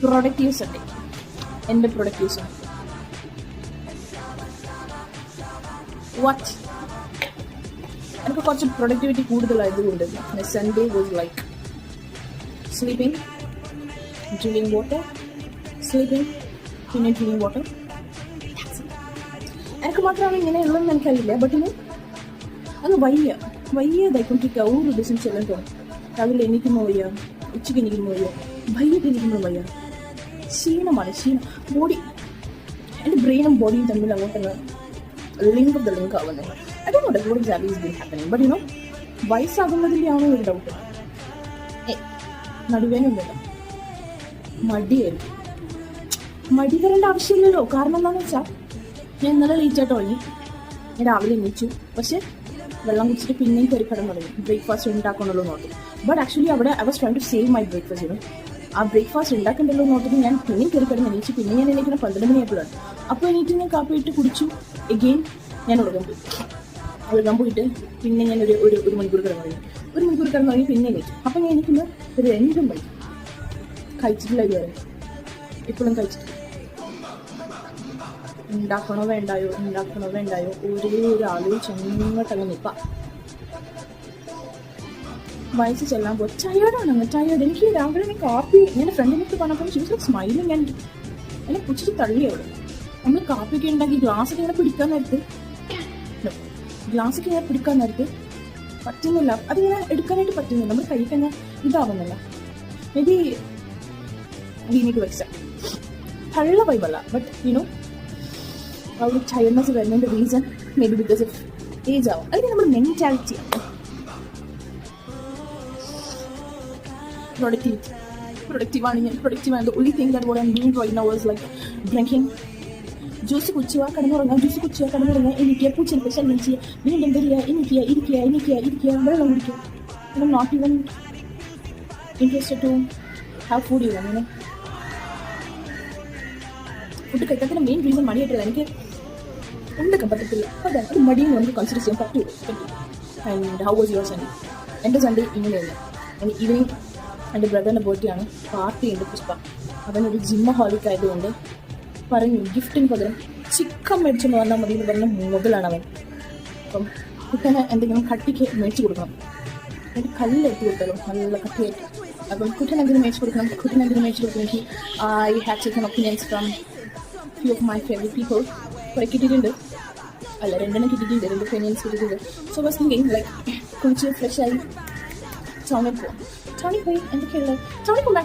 Productive Sunday. എൻ്റെ productive Sunday what എനിക്ക് കുറച്ച് പ്രൊഡക്ടിവിറ്റി കൂടുതലായതുകൊണ്ട് Sunday was like sleeping, drinking water, sleeping, പിന്നെ ഡ്രിങ്കിങ് വാട്ടർ. എനിക്ക് മാത്രമാണ് ഇങ്ങനെയുള്ളതെന്ന് എനിക്കറിയില്ല. ബട്ട് അത് വയ്യതായിക്കൊണ്ടിരിക്കുക. ഒരു ദിവസം ചെല്ലാൻ തോന്നും. രാവിലെ എനിക്കുമ്പോൾ വയ്യ, ഉച്ചയ്ക്ക് എനിക്കുമ്പോൾ വയ്യ, വയ്യൊക്കെ എനിക്കുമ്പോൾ വയ്യ. ക്ഷീണമാണ്, ബോഡി. എൻ്റെ ബ്രെയിനും ബോഡിയും തമ്മിൽ അങ്ങോട്ട് ലിങ്ക് ആവുന്നത്. I don't know what exactly is being happening. But വയസ്സാകുന്നതിൻ്റെ ആണോ ഒരു ഡൗട്ട്. നടുവേനൊന്നുമില്ല, മടിയായിരിക്കും. മടി വരേണ്ട ആവശ്യമില്ലല്ലോ. കാരണം എന്താണെന്ന് വെച്ചാൽ ഞാൻ ഇന്നലെ ലേറ്റായിട്ട് തുടങ്ങി. ഞാൻ രാവിലെ എണീച്ചു, പക്ഷെ വെള്ളം കുടിച്ചിട്ട് പിന്നെയും കയറി കിടന്നു തുടങ്ങി. ബ്രേക്ക്ഫാസ്റ്റ് ഉണ്ടാക്കണമല്ലോ നോക്കും. ബട്ട് ആക്ച്വലി അവിടെ I was trying to save my breakfast. ആ ബ്രേക്ക്ഫാസ്റ്റ് ഉണ്ടാക്കണ്ടല്ലോ നോക്കിയിട്ട് ഞാൻ പിന്നെയും കയറി കിടന്ന് എണീച്ചു. പിന്നെ ഞാൻ എണീക്കുന്ന 12 മണിയായപ്പോഴാണ്. അപ്പോൾ എണീറ്റ് ഞാൻ കാപ്പി ഇട്ട് കുടിച്ചു. എഗെയിൻ ഞാൻ ഉറങ്ങാൻ പോയിട്ട് പിന്നെ ഞാൻ ഒരു മണിക്കൂർ കിടന്നു. പിന്നെ എണീച്ചു. അപ്പം ഞാൻ എനിക്കിന്ന് 2 മണി കഴിച്ചിട്ടില്ല. ഇതുവരെ ഇപ്പോഴും കഴിച്ചിട്ടില്ല. ഉണ്ടാക്കണോ വേണ്ടായോ ഒരേ ഒരു ആലോചിച്ച് അങ്ങോട്ടങ്ങ് നിൽക്കാം. വയസ്സ് ചെല്ലാൻ പോകും. ടയേർഡ്. എനിക്ക് രാവിലെ കാപ്പി ഞാൻ ഫ്രണ്ടിനടുത്ത് പറഞ്ഞപ്പോൾ ഷീ വാസ് സ്മൈലിങ് ആൻഡ് എന്നെ പുച്ഛിച്ച് തള്ളിയോട്. നമ്മൾ കാപ്പിയൊക്കെ ഉണ്ടാക്കി ഗ്ലാസ്സൊക്കെ ഇങ്ങനെ പിടിക്കാൻ നേരത്ത് പറ്റുന്നില്ല. അതിങ്ങനെ എടുക്കാനായിട്ട് പറ്റുന്നില്ല. നമ്മുടെ കൈ തന്നെ ഇതാവുന്നില്ല. Maybe we need to accept. തള്ള വൈബല്ല. ബട്ട് ആ ഒരു ടയർനെസ് വരുന്നതിൻ്റെ reason maybe because of age ആവും. അല്ലെങ്കിൽ നമ്മുടെ മെൻറ്റാലിറ്റി ആണ്. പ്രൊഡക്റ്റീവാണ് ഞാൻ. പ്രൊഡക്റ്റീവാണ്. only thing that what I'm doing right now is like drinking. Juice കുടിച്ചുക, കിടന്നുറങ്ങുക, എനിക്ക് പൂച്ചെടുക്കുക, ശല്യം ചെയ്യുക, വീണ്ടും വരിക, ഇരിക്കുക, വെള്ളം കുടിക്കുക. I'm not even interested to have food even. Food കഴിക്കാത്തതിൻ്റെ മെയിൻ റീസൺ മടിയായിട്ടില്ല. എനിക്ക് ഉണ്ടാക്കാൻ പറ്റത്തില്ല. അതെ, അത് മടിയും നമുക്ക് കൺസിഡർ ചെയ്യാൻ പറ്റും. And how was your Sunday? എൻ്റെ സൺഡേ ഇങ്ങനെയല്ല. ഈവനിങ് എൻ്റെ ബ്രദറിൻ്റെ ബർത്ത്ഡേ ആണ്. പാർട്ടി ഉണ്ട്. പുഷ്പ അവനൊരു ജിമ്മഹോളിക് ആയതുകൊണ്ട് പറഞ്ഞു ഗിഫ്റ്റിന് പകരം ചിക്കൻ മേടിച്ചുകൊണ്ട് വന്നാൽ മതി എന്ന് പറഞ്ഞ മുതലാണ് അവൻ. അപ്പം കുട്ടനെ എന്തെങ്കിലും കട്ടിക്ക് മേടിച്ച് കൊടുക്കണം. എന്നിട്ട് കല്ലെടുത്ത് കൊടുത്താലോ നല്ല കട്ടിയായിട്ട്. അപ്പം കുട്ടൻ എന്തെങ്കിലും മേടിച്ച് കൊടുക്കണമെങ്കിൽ I have taken opinions from few of my favorite people. കുറേ കിട്ടിയിട്ടുണ്ട്. 2 കിട്ടിയിട്ടുണ്ട്. 2 ഒപ്പീനിയൻസ് കിട്ടിയിട്ടുണ്ട്. സോ വാസ് തിങ്കിങ് ലൈക്ക് കുളിച്ച് ഫ്രഷായി ടൗണിൽ പോയി എന്തൊക്കെയുള്ളത്. ടൗണിൽ പോകുമ്പോൾ